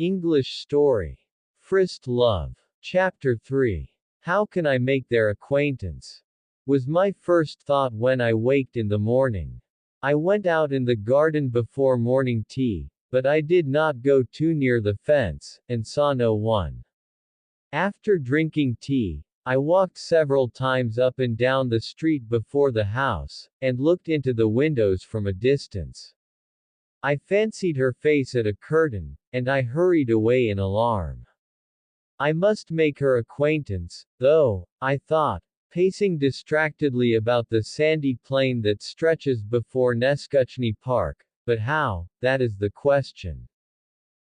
English story. First love. Chapter 3. How can I make their acquaintance? Was my first thought when I waked in the morning. I went out in the garden before morning tea, but I did not go too near the fence, and saw no one. After drinking tea, I walked several times up and down the street before the house, and looked into the windows from a distance. I fancied her face at a curtain, and I hurried away in alarm. I must make her acquaintance, though, I thought, pacing distractedly about the sandy plain that stretches before Neskuchny Park, but how, that is the question.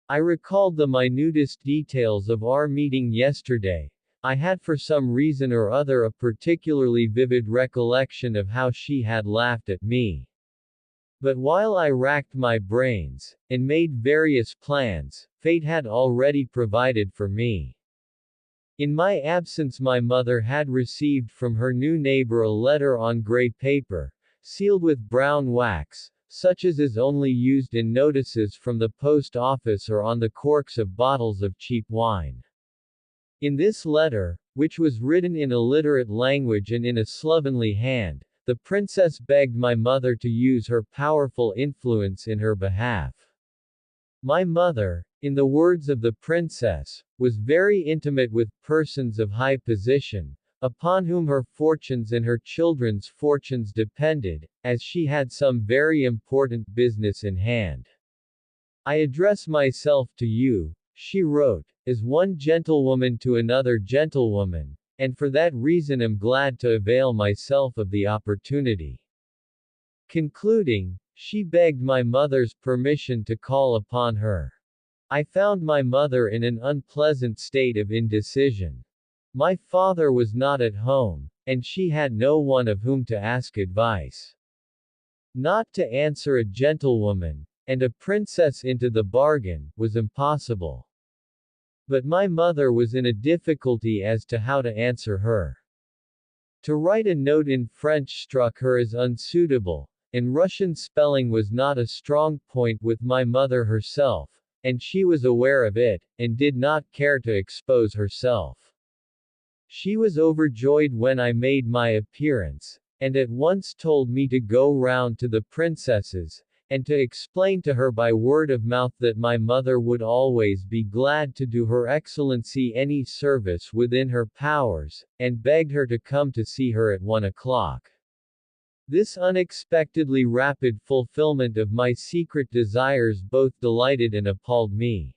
I recalled the minutest details of our meeting yesterday. I had for some reason or other a particularly vivid recollection of how she had laughed at me. But while I racked my brains, and made various plans, fate had already provided for me. In my absence my mother had received from her new neighbor a letter on gray paper, sealed with brown wax, such as is only used in notices from the post office or on the corks of bottles of cheap wine. In this letter, which was written in illiterate language and in a slovenly hand, the princess begged my mother to use her powerful influence in her behalf. My mother, in the words of the princess, was very intimate with persons of high position, upon whom her fortunes and her children's fortunes depended, as she had some very important business in hand. I address myself to you, she wrote, as one gentlewoman to another gentlewoman, and for that reason am glad to avail myself of the opportunity. Concluding, she begged my mother's permission to call upon her. I found my mother in an unpleasant state of indecision. My father was not at home, and she had no one of whom to ask advice. Not to answer a gentlewoman, and a princess into the bargain, was impossible. But my mother was in a difficulty as to how to answer her. To write a note in French struck her as unsuitable, and Russian spelling was not a strong point with my mother herself, and she was aware of it, and did not care to expose herself. She was overjoyed when I made my appearance, and at once told me to go round to the princess's, and to explain to her by word of mouth that my mother would always be glad to do Her Excellency any service within her powers, and begged her to come to see her at 1 o'clock. This unexpectedly rapid fulfillment of my secret desires both delighted and appalled me.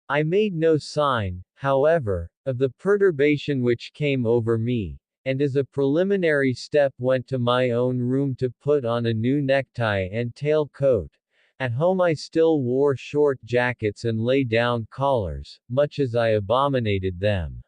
I made no sign, however, of the perturbation which came over me, and as a preliminary step went to my own room to put on a new necktie and tail coat. At home I still wore short jackets and lay-down collars, much as I abominated them.